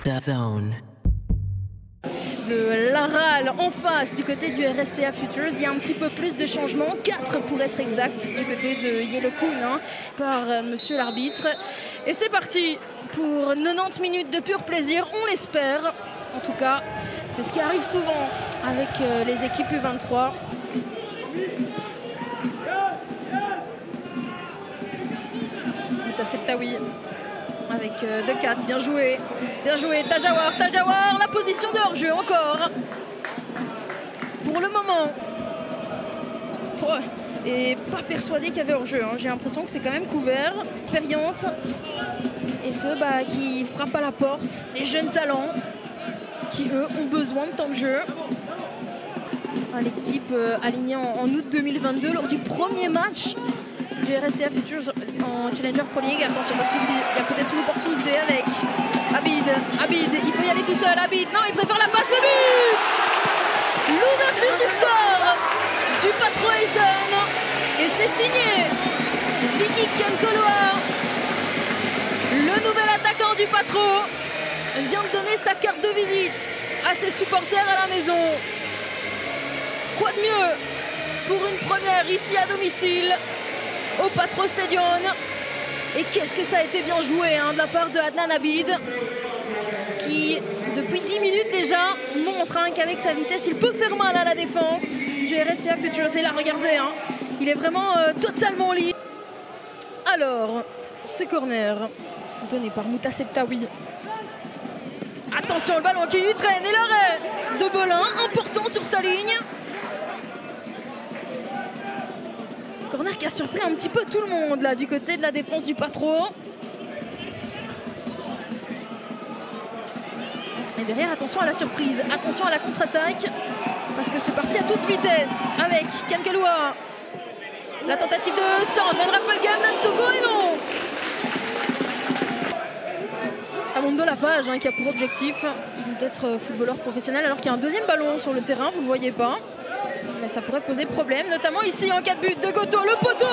DAZN. De Laral en face du côté du RSCA Futures, il y a un petit peu plus de changements, 4 pour être exact, du côté de Yellowcoon par monsieur l'arbitre. Et c'est parti pour 90 minutes de pur plaisir, on l'espère. En tout cas, c'est ce qui arrive souvent avec les équipes U23. Mouta Septaoui avec 2-4, bien joué, Tajawar, la position de hors-jeu encore. Pour le moment, et pas persuadé qu'il y avait hors-jeu, hein. J'ai l'impression que c'est quand même couvert. Expérience, et ceux qui frappent à la porte, les jeunes talents qui eux ont besoin de temps de jeu. L'équipe alignée en août 2022 lors du premier match du RSCA Futures en Challenger Pro League. Attention parce qu'ici il y a peut-être une opportunité avec Abid, il faut y aller tout seul. Abid, non, il préfère la passe, le but, l'ouverture du score du Patro Eisden, et c'est signé Vicky Kenkoloa. Le nouvel attaquant du Patro vient de donner sa carte de visite à ses supporters à la maison. Quoi de mieux pour une première ici à domicile au Patro Stadion. Et qu'est-ce que ça a été bien joué de la part de Adnan Abid, qui depuis 10 minutes déjà montre qu'avec sa vitesse il peut faire mal à la défense du RSCA Futures. Et là regardez, il est vraiment totalement libre. Alors ce corner donné par Mouta Septaoui. Attention, le ballon qui traîne et l'arrêt de Belin, important sur sa ligne. Corner qui a surpris un petit peu tout le monde là du côté de la défense du Patro. Et derrière, attention à la surprise, attention à la contre-attaque, parce que c'est parti à toute vitesse avec Kenkoloa. La tentative de centre, Van Rappelgem, Nansoko et non. Amondo Lapage qui a pour objectif d'être footballeur professionnel alors qu'il y a un deuxième ballon sur le terrain, vous ne le voyez pas. Mais ça pourrait poser problème, notamment ici en cas de but de Goto, le poteau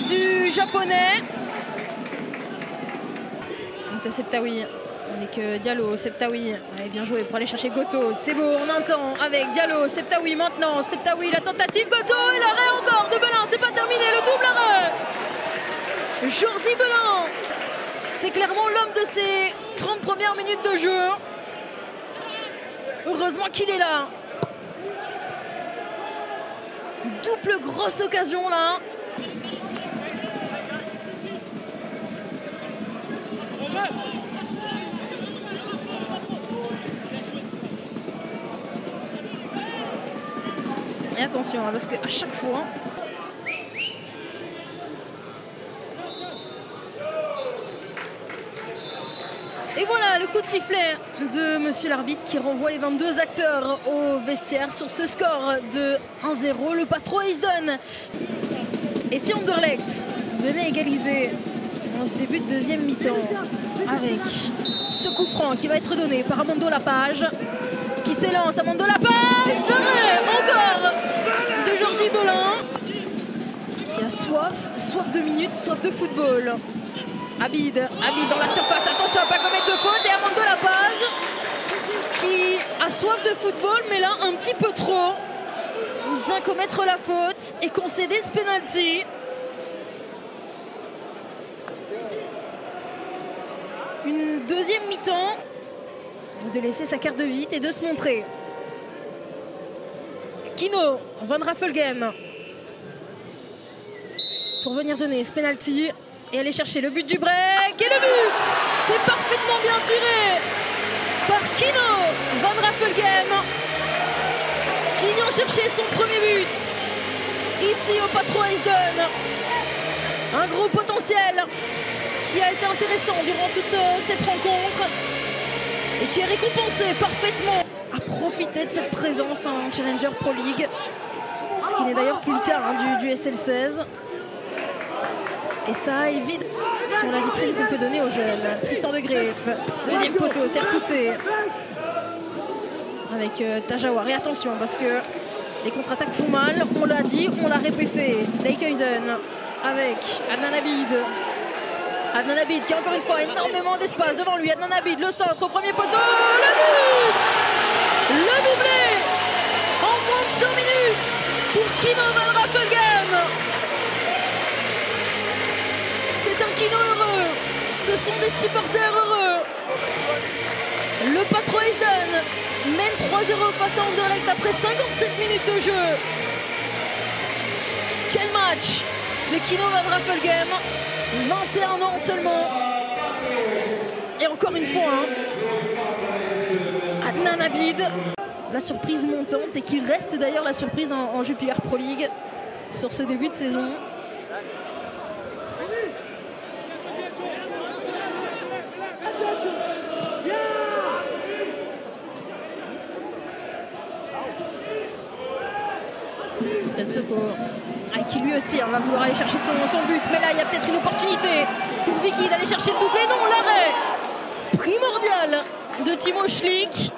du japonais. Mouta Septaoui avec Diallo, Septaoui, allez, bien joué pour aller chercher Goto, c'est beau, on entend avec Diallo, Septaoui maintenant, Septaoui, la tentative, Goto et l'arrêt encore de Belin, c'est pas terminé, le double arrêt. Jordi Belin, c'est clairement l'homme de ces 30 premières minutes de jeu. Heureusement qu'il est là. Double grosse occasion là. Et attention parce qu'à chaque fois et voilà le coup de sifflet de monsieur l'arbitre qui renvoie les 22 acteurs au vestiaire sur ce score de 1-0. Le Patro Eisden. Et si Anderlecht venait égaliser en ce début de deuxième mi-temps avec ce coup franc qui va être donné par Amondo Lapage qui s'élance, Amondo Lapage, l'arrêt encore de Jordi Belin qui a soif de minutes, soif de football. Abid dans la surface, attention à ne pas commettre de faute, et Amondo Lapage qui a soif de football mais là un petit peu trop. Il vient commettre la faute et concéder ce penalty. Une deuxième mi-temps de laisser sa carte de visite et de se montrer. Kino, Van Rappelgem pour venir donner ce penalty et aller chercher le but du break et le but. C'est parfaitement bien tiré par Kino Van Rappelgem qui vient chercher son premier but ici au Patro Eisden. Un gros potentiel qui a été intéressant durant toute cette rencontre et qui est récompensé parfaitement à profiter de cette présence en Challenger Pro League, ce qui n'est d'ailleurs plus le cas du SL16. Et ça évite sur la vitrine qu'on peut donner aux jeunes. Tristan de Greef, deuxième poteau, c'est repoussé avec Tajawar. Et attention parce que les contre-attaques font mal, on l'a dit, on l'a répété. Dijkhuizen avec Adnan Abid Adnan Abid qui a encore une fois énormément d'espace devant lui. Adnan Abid, le centre au premier poteau, le but! Le doublé en moins de 100 minutes pour Kino Van Raffelgem. C'est un Kino heureux, ce sont des supporters heureux. Le Patro Esden mène 3-0 face à Anderlecht après 57 minutes de jeu. Quel match de Kino Van Raffelgem, 21 ans seulement. Et encore une fois, Adnan Abid, la surprise montante et qui reste d'ailleurs la surprise en Jupiler Pro League sur ce début de saison. Tensoko, qui lui aussi va vouloir aller chercher son but, mais là il y a peut-être une opportunité pour Vicky d'aller chercher le doublé. Non, l'arrêt primordial de Timo Schlick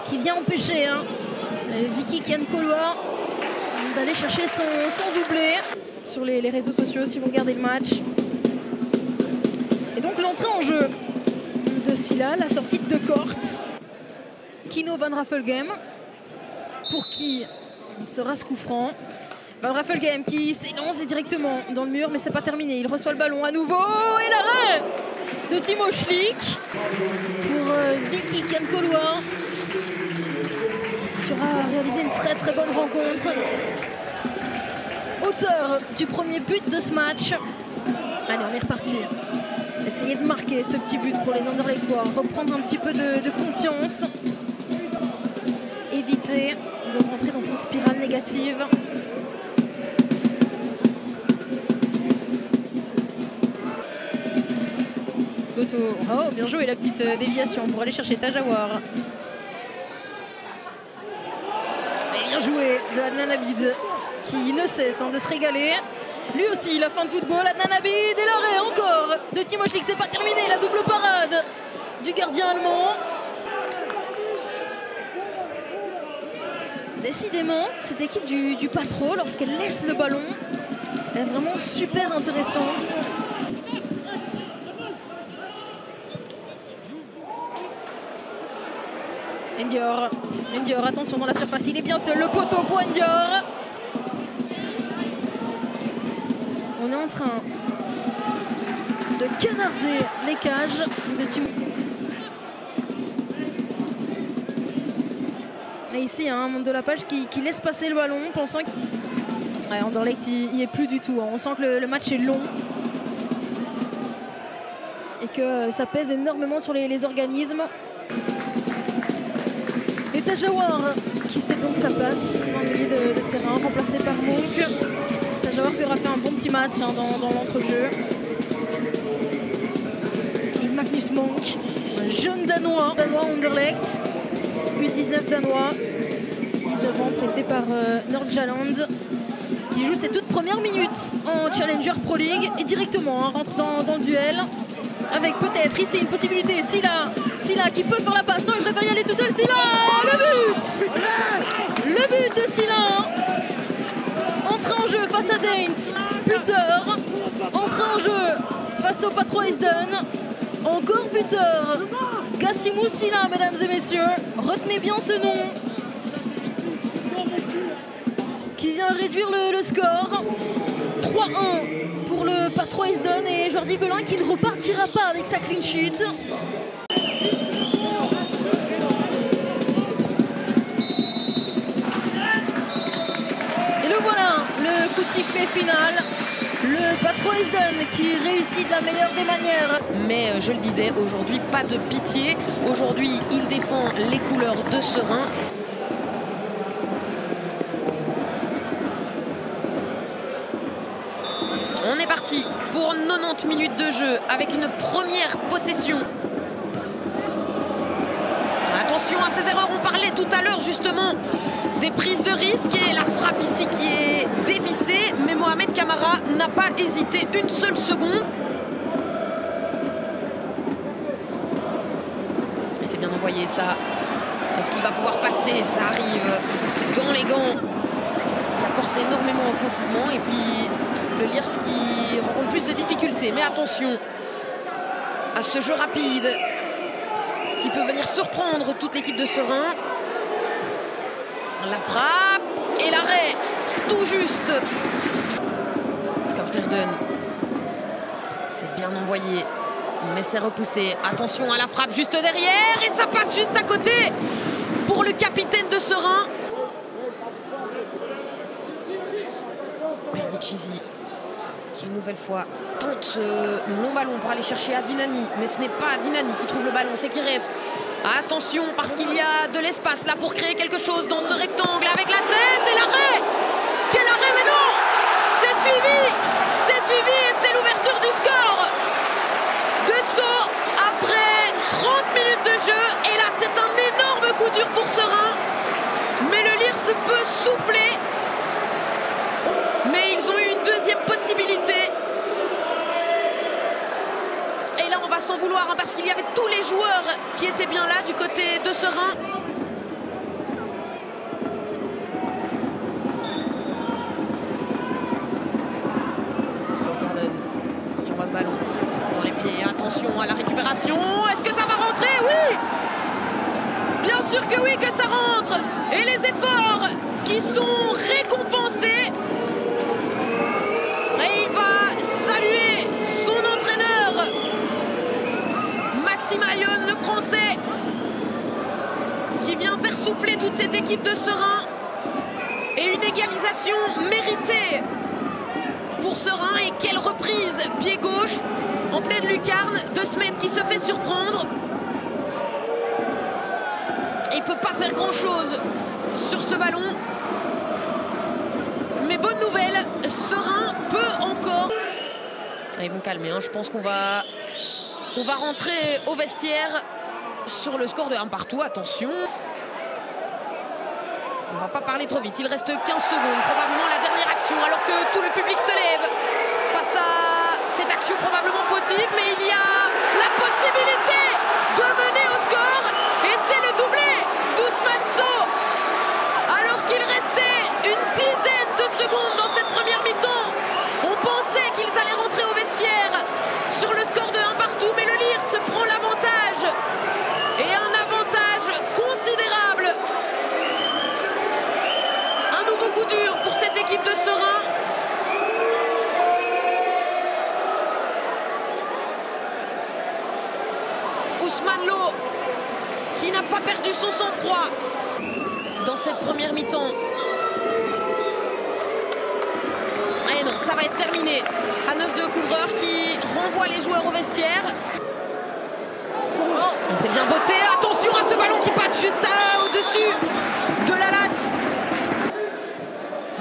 qui vient empêcher Vicky Kiankoloa d'aller chercher son doublé. Sur les réseaux sociaux si vous regardez le match. Et donc l'entrée en jeu de Silla, la sortie de Kort. Kino Van Raffelgem pour qui sera ce coup franc. Van Raffelgem qui s'élance directement dans le mur, mais c'est pas terminé. Il reçoit le ballon à nouveau et l'arrêt de Timo Schlick pour Vicky Kiankoloa qui aura réalisé une très très bonne rencontre. Auteur du premier but de ce match. Allez, on est reparti. Essayer de marquer ce petit but pour les Anderlechtois, reprendre un petit peu de confiance, éviter de rentrer dans une spirale négative. Boto, oh bien joué la petite déviation pour aller chercher Tajawar. Et bien joué de Adnan Abid qui ne cesse de se régaler. Lui aussi la fin de football. Adnan Abid et l'arrêt encore de Timo Schlick. C'est pas terminé, la double parade du gardien allemand. Décidément, cette équipe du Patro, lorsqu'elle laisse le ballon, est vraiment super intéressante. Ndior, attention dans la surface, il est bien seul, le poteau pour Ndior. On est en train de canarder les cages de Timo. Et ici, un monde de la page qui laisse passer le ballon, pensant que... Ouais, Anderlecht, il n'y est plus du tout. On sent que le match est long. Et que ça pèse énormément sur les organismes. Et Tajawar, qui sait donc sa place dans le milieu de terrain, remplacé par Monk. Tajawar qui aura fait un bon petit match dans l'entrejeu. Et Magnus Monk, un jeune Danois Anderlecht. U19 danois, 19 ans, prêté par Nordjylland, qui joue ses toutes premières minutes en Challenger Pro League et directement rentre dans le duel avec peut-être ici une possibilité. Silla qui peut faire la passe. Non, il préfère y aller tout seul. Silla, le but de Silla. Entrée en jeu face à Daines, buteur. Entrée en jeu face au Patro Esden. Encore buteur, Gassimou Silla, mesdames et messieurs. Retenez bien ce nom qui vient réduire le score. 3-1 pour le Patro Esden et Jordi Belin qui ne repartira pas avec sa clean sheet. Et le voilà, le coup de sifflet final. Le Patro Esden qui réussit de la meilleure des manières. Mais je le disais, aujourd'hui, pas de pitié. Aujourd'hui, il défend les couleurs de Serein. On est parti pour 90 minutes de jeu avec une première possession. Attention à ces erreurs, on parlait tout à l'heure justement des prises de risque et la frappe ici qui est dévissée, mais Mohamed Camara n'a pas hésité une seule seconde. Et c'est bien envoyé ça. Est-ce qu'il va pouvoir passer? Ça arrive dans les gants qui apporte énormément offensivement et puis Le Lierse qui rencontre plus de difficultés. Mais attention à ce jeu rapide qui peut venir surprendre toute l'équipe de Seraing. La frappe et l'arrêt, tout juste. Skorterden, c'est bien envoyé, mais c'est repoussé. Attention à la frappe juste derrière et ça passe juste à côté pour le capitaine de Seraing. Perdicisi qui une nouvelle fois tente ce long ballon pour aller chercher Adinani, mais ce n'est pas Adinani qui trouve le ballon, c'est Kirev. Attention parce qu'il y a de l'espace là pour créer quelque chose dans ce rectangle avec la tête et l'arrêt. Quel arrêt, mais non, c'est suivi et c'est l'ouverture du score. De saut après 30 minutes de jeu et là c'est un énorme coup dur pour Seraing. Mais le Lierse peut souffler. Mais ils ont eu une deuxième possibilité. Et là on va s'en vouloir hein, parce qu'il y avait tous les joueurs qui étaient bien là du côté de Seraing. Skorterden qui envoie ce ballon dans les pieds. Attention à la récupération. Est-ce que ça va rentrer? Oui! Bien sûr que oui, que ça rentre. Et les efforts qui sont récompensés. Et il va saluer son entraîneur Maxime Ayon, le français, qui vient faire souffler toute cette équipe de Seraing. Et une égalisation méritée pour Seraing. Et quelle reprise, pied gauche en pleine lucarne de Smet qui se fait surprendre. Et il ne peut pas faire grand chose sur ce ballon. Mais bonne nouvelle, Seraing peut encore. Ils vont calmer, hein. Je pense qu'on va rentrer au vestiaire sur le score de 1-1. Attention. On va pas parler trop vite, il reste 15 secondes, probablement la dernière action alors que tout le public se lève face à cette action probablement fautive, mais il y a la possibilité de mener au score et c'est le doublé d'Ousmane Sow alors qu'il restait une dizaine de secondes dans cette première mi-temps. On pensait qu'ils allaient rentrer au vestiaire sur le score de 1-1, mais le Lierse prend l'avantage et un avantage considérable. Un nouveau coup dur pour cette équipe de Seraing. Ousmane Lo qui n'a pas perdu son sang-froid dans cette première mi-temps. Et non, ça va être terminé. Anos de Couvreur qui renvoie les joueurs au vestiaire. Et c'est bien botté. Attention à ce ballon qui passe juste au-dessus de la latte.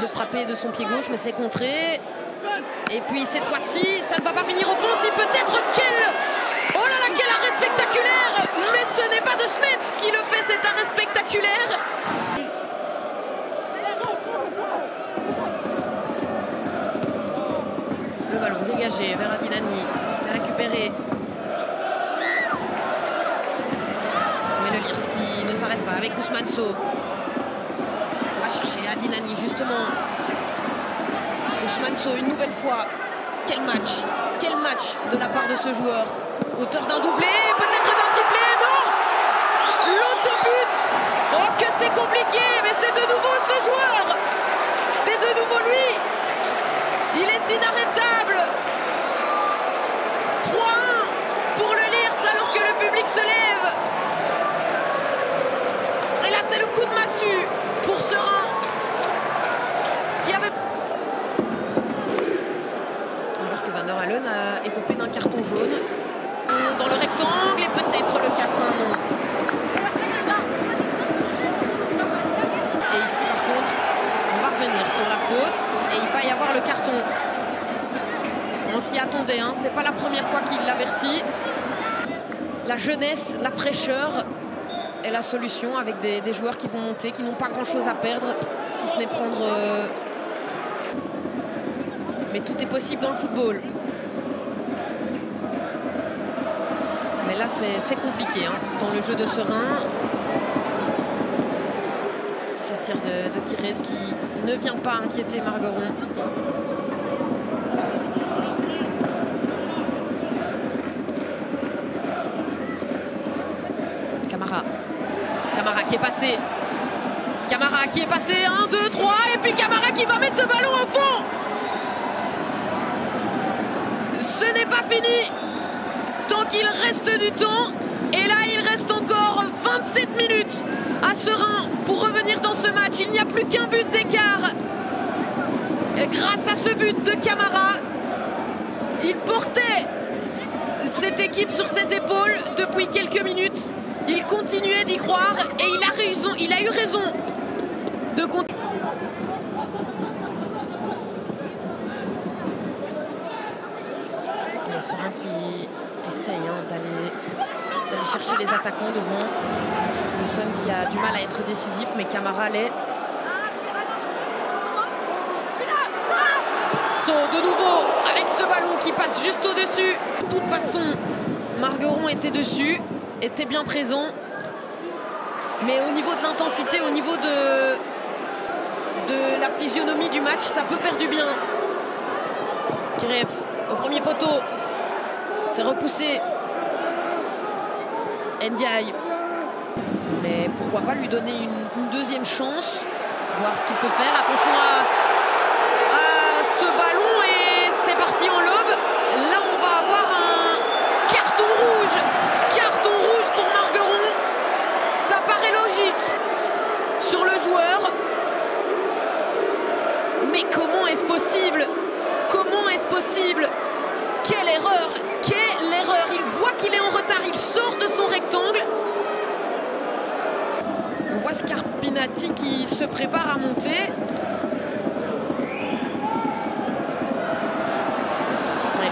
De frapper de son pied gauche, mais c'est contré. Et puis cette fois-ci, ça ne va pas finir au fond. Si peut-être oh là là, quel arrêt spectaculaire! Mais ce n'est pas de Smet qui le fait, cet arrêt spectaculaire. Le ballon dégagé vers Adinani, c'est récupéré. Mais le Lierse qui ne s'arrête pas avec Ousmane Sow. On va chercher Adinani justement. Ousmane Sow une nouvelle fois. Quel match de la part de ce joueur. Auteur d'un doublé, peut-être d'un triplé, non! L'autobut! Oh que c'est compliqué, mais c'est de nouveau ce joueur! C'est de nouveau lui! Il est inarrêtable! 3-1 pour le Lierse alors que le public se lève. Et là c'est le coup de massue pour Seraing qui avait... Alors que Van der Halen a écopé d'un carton jaune. Dans le rectangle et peut-être le 4-1, non. Et ici par contre, on va revenir sur la faute et il va y avoir le carton. On s'y attendait, hein. C'est pas la première fois qu'il l'avertit. La jeunesse, la fraîcheur est la solution avec des joueurs qui vont monter, qui n'ont pas grand-chose à perdre, si ce n'est prendre... Mais tout est possible dans le football. Mais là, c'est compliqué hein, dans le jeu de Seraing. Ce tir de Kirez qui ne vient pas inquiéter Margueron. Camara. Camara qui est passé. Camara qui est passé. 1, 2, 3. Et puis Camara qui va mettre ce ballon au fond. Ce n'est pas fini. Tant qu'il reste du temps. Et là, il reste encore 27 minutes à Seraing pour revenir dans ce match. Il n'y a plus qu'un but d'écart. Grâce à ce but de Camara, il portait cette équipe sur ses épaules depuis quelques minutes. Il continuait d'y croire et il a eu raison de continuer. Seraing qui essaye d'aller chercher les attaquants devant. Wilson qui a du mal à être décisif, mais Camara l'est. De nouveau avec ce ballon qui passe juste au-dessus. De toute façon, Margueron était dessus, était bien présent. Mais au niveau de l'intensité, au niveau de la physionomie du match, ça peut faire du bien. Kiref au premier poteau. C'est repoussé. Ndiaye. Mais pourquoi pas lui donner une deuxième chance. Voir ce qu'il peut faire. Attention à ce ballon et c'est parti en lobe. Là on va avoir un carton rouge. Carton rouge pour Margueron. Ça paraît logique sur le joueur. Mais comment est-ce possible? Comment est-ce possible? Quelle erreur! Quelle erreur! Il voit qu'il est en retard, il sort de son rectangle. On voit Scarpinati qui se prépare à monter.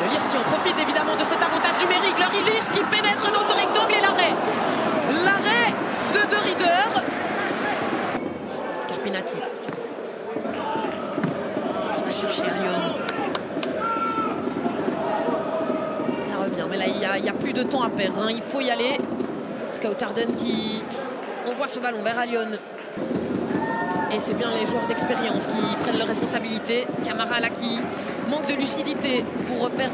Le Lierse qui en profite évidemment de cet avantage numérique. Le Lierse qui pénètre dans ce rectangle et l'arrêt. L'arrêt de Rieder. Scarpinati qui va chercher Lyon. Ça revient, mais là il n'y a plus de temps à perdre. Il faut y aller. Scout-Arden qui envoie ce ballon vers Lyon. Et c'est bien les joueurs d'expérience qui prennent leurs responsabilités. Camara là qui manque de lucidité pour refaire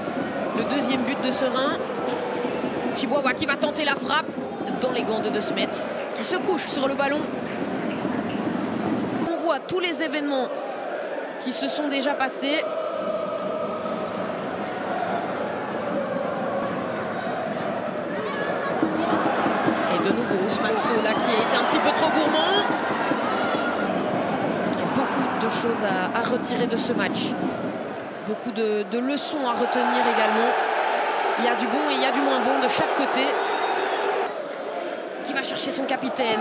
le deuxième but de Seraing. Chihuahua qui va tenter la frappe dans les gants de De Smet, qui se couche sur le ballon. On voit tous les événements qui se sont déjà passés. Et de nouveau Ousmane Sow là qui a été un petit peu trop gourmand. De choses à retirer de ce match. Beaucoup de leçons à retenir également. Il y a du bon et il y a du moins bon de chaque côté. Qui va chercher son capitaine.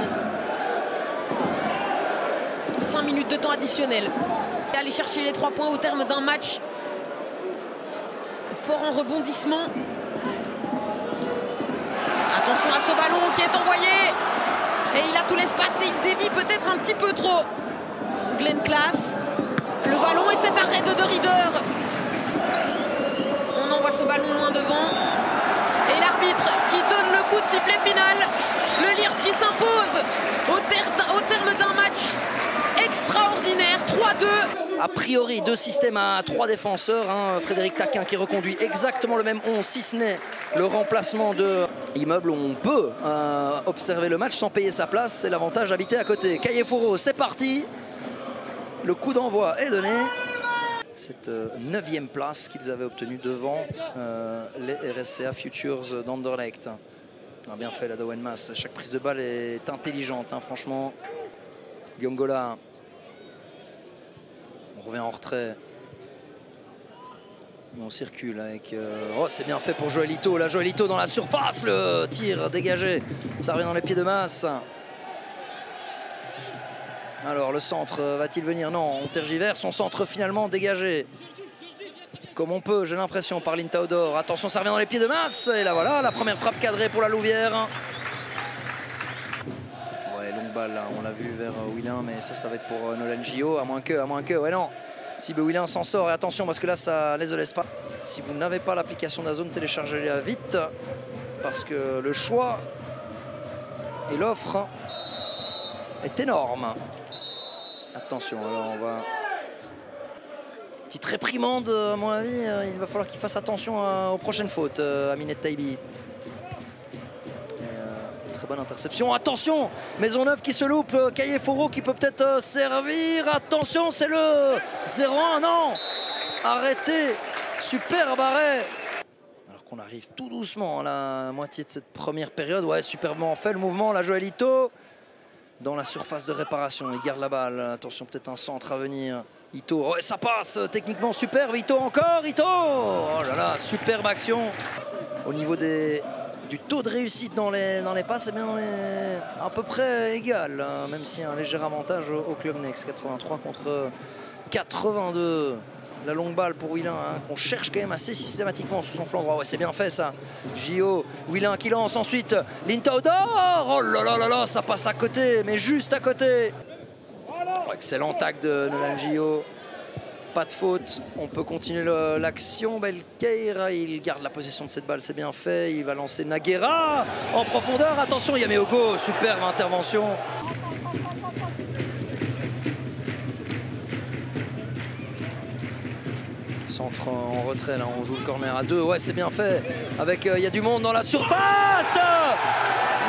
5 minutes de temps additionnel. Et aller chercher les 3 points au terme d'un match fort en rebondissement. Attention à ce ballon qui est envoyé. Et il a tout l'espace et il dévie peut-être un petit peu trop. Glenn Klaas, le ballon et cet arrêt de Rieder. On envoie ce ballon loin devant. Et l'arbitre qui donne le coup de sifflet final. Le Lierse qui s'impose au terme d'un match extraordinaire. 3-2. A priori, 2 systèmes à 3 défenseurs. Frédéric Taquin qui reconduit exactement le même 11, si ce n'est le remplacement de Immeuble. On peut observer le match sans payer sa place. C'est l'avantage d'habiter à côté. Caillé-Fourreau, c'est parti. Le coup d'envoi est donné. Cette 9e place qu'ils avaient obtenue devant les RSCA Futures d'Anderlecht. On a bien fait la Douanemas. Chaque prise de balle est intelligente, franchement. Giongola. On revient en retrait. On circule avec... Oh, c'est bien fait pour Joelito. Là, Joelito dans la surface. Le tir dégagé. Ça revient dans les pieds de Masse. Alors le centre va-t-il venir? Non, on tergiverse, son centre finalement dégagé. Comme on peut, j'ai l'impression, par Lynn Théodore. Attention, ça revient dans les pieds de Masse. Et là voilà, la première frappe cadrée pour la Louvière. Ouais, longue balle, là, on l'a vu vers Willin, mais ça va être pour Nolan Gio, à moins que, ouais non. Si Willin s'en sort, et attention parce que là ça les laisse pas. Si vous n'avez pas l'application d'Azone, téléchargez-la vite. Parce que le choix et l'offre est énorme. Attention, alors on va... Petite réprimande, à mon avis, il va falloir qu'il fasse attention aux prochaines fautes, Aminet Taibi. très bonne interception. Attention, Maisonneuve qui se loupe. Caillé-Fourreau qui peut peut-être servir. Attention, c'est le 0-1. Non, arrêtez. Superbe arrêt. Alors qu'on arrive tout doucement à la moitié de cette première période. Ouais, superbement fait le mouvement. La Joël Ito dans la surface de réparation. Il garde la balle. Attention, peut-être un centre à venir. Ito, ouais, ça passe. Techniquement superbe. Ito encore. Ito. Oh là là, superbe action. Au niveau du taux de réussite dans les passes, eh bien, on est à peu près égal, hein, même s'il y a un léger avantage au Club Next. 83 contre 82. La longue balle pour Willin, hein, qu'on cherche quand même assez systématiquement sous son flanc droit. Ouais, c'est bien fait ça. Gio, Willin qui lance ensuite. Lintaudor. Oh là là là là, ça passe à côté, mais juste à côté. Oh, excellent tac de Nolan Gio. Pas de faute, on peut continuer l'action. Belkeir, il garde la possession de cette balle, c'est bien fait. Il va lancer Naguera en profondeur. Attention, Yameoko, superbe intervention. Centre en retrait, là, on joue le corner à 2. Ouais, c'est bien fait. Avec, il y a du monde dans la surface.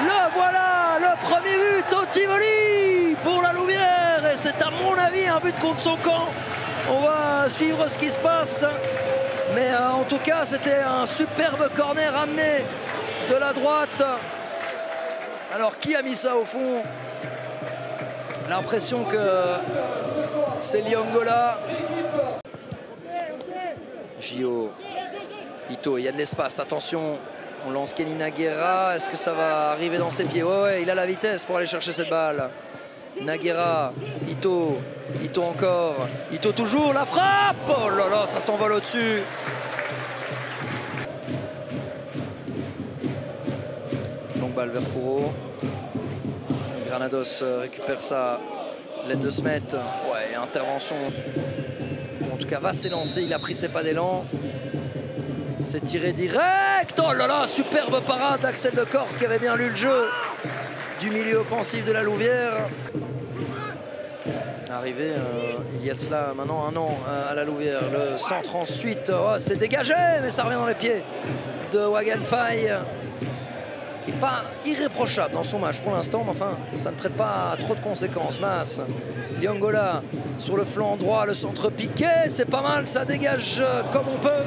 Le voilà, le premier but au Tivoli pour la Louvière. Et c'est à mon avis un but contre son camp. On va suivre ce qui se passe. Mais en tout cas, c'était un superbe corner amené de la droite. Alors, qui a mis ça au fond? L'impression que c'est Liongola. Gio. Ito, il y a de l'espace. Attention, on lance Kenny Naguera. Est-ce que ça va arriver dans ses pieds? Ouais, il a la vitesse pour aller chercher cette balle. Naguera, Ito, Ito encore, Ito toujours, la frappe. Oh là là, ça s'envole au-dessus. Longue balle vers Fourreau. Granados récupère sa laine de Smet. Ouais, intervention. En tout cas, va s'élancer, il a pris ses pas d'élan. C'est tiré direct. Oh là là, superbe parade d'Axel Decorte qui avait bien lu le jeu du milieu offensif de la Louvière. Arrivé, il y a de cela maintenant un an à la Louvière. Le centre ensuite, oh, c'est dégagé, mais ça revient dans les pieds de Wagenfei, qui n'est pas irréprochable dans son match pour l'instant, mais enfin, ça ne prête pas à trop de conséquences. Mas, Liongola sur le flanc droit, le centre piqué, c'est pas mal, ça dégage comme on peut.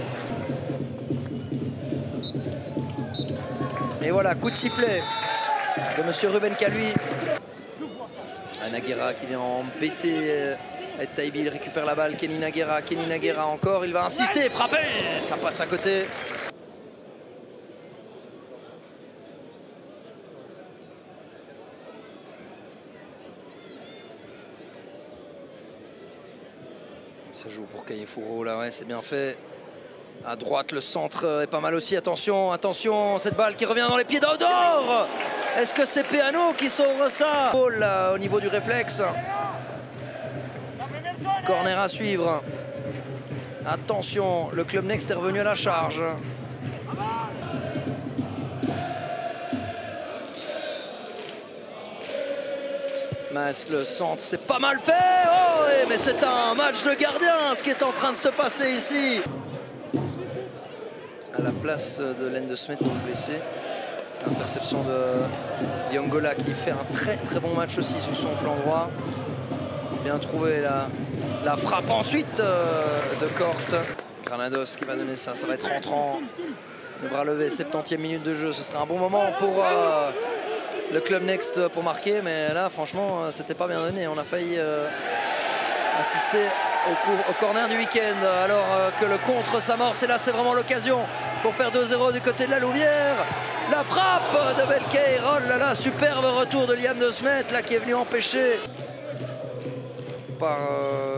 Et voilà, coup de sifflet de monsieur Ruben Calui. Naguera qui vient embêter Ed Taibi, il récupère la balle. Kenny Naguera encore, il va insister, frapper, ça passe à côté. Ça joue pour Caillé-Fourreau là, ouais, c'est bien fait. À droite, le centre est pas mal aussi. Attention, attention, cette balle qui revient dans les pieds d'Odor. Est-ce que c'est Peano qui sauve ça? Là, au niveau du réflexe. Corner à suivre. Attention, le Club Next est revenu à la charge. Mas, le centre, c'est pas mal fait. Oh, mais c'est un match de gardien, ce qui est en train de se passer ici. À la place de Laine de Smet, donc blessé. Interception de Liongola qui fait un très très bon match aussi sur son flanc droit. Bien trouvé la frappe ensuite de Corte. Granados qui va donner ça, ça va être rentrant. Le bras levé, 70e minute de jeu, ce serait un bon moment pour le Club Next pour marquer. Mais là franchement, c'était pas bien donné. On a failli assister au corner du week-end alors que le contre s'amorce. Et là c'est vraiment l'occasion pour faire 2-0 du côté de la Louvière. La frappe de Belkeir, oh là là, superbe retour de Liam de Smet là qui est venu empêcher par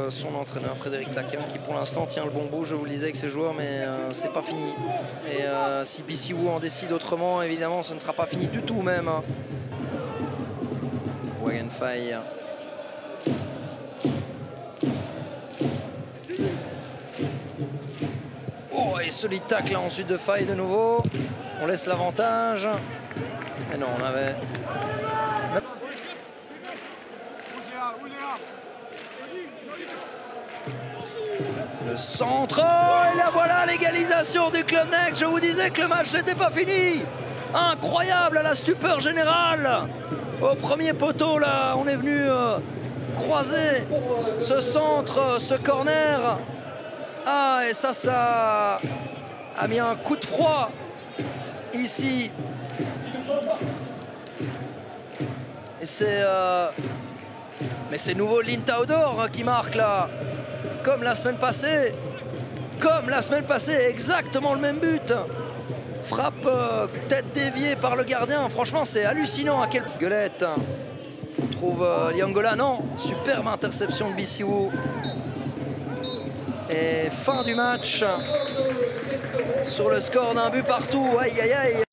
son entraîneur Frédéric Taquin qui pour l'instant tient le bon bout, je vous le disais avec ses joueurs, mais c'est pas fini. Et si BCU en décide autrement, évidemment ce ne sera pas fini du tout même. Wagenfei. Oh, et solide tacle là, ensuite de Faille de nouveau. On laisse l'avantage. Mais non, on avait... Le centre, oh, et là voilà l'égalisation du Club Next. Je vous disais que le match n'était pas fini. incroyable à la stupeur générale. Au premier poteau, là, on est venu croiser ce centre, ce corner. Ah, et ça a mis un coup de froid ici. Et c'est... Mais c'est nouveau Lynn Taudor qui marque là. Comme la semaine passée. Comme la semaine passée, exactement le même but. Frappe tête déviée par le gardien. Franchement, c'est hallucinant à quel... Gueulette. On trouve Liangola. Non, superbe interception de Bissiou. Et fin du match. Sur le score d'un but partout. Aïe, aïe, aïe.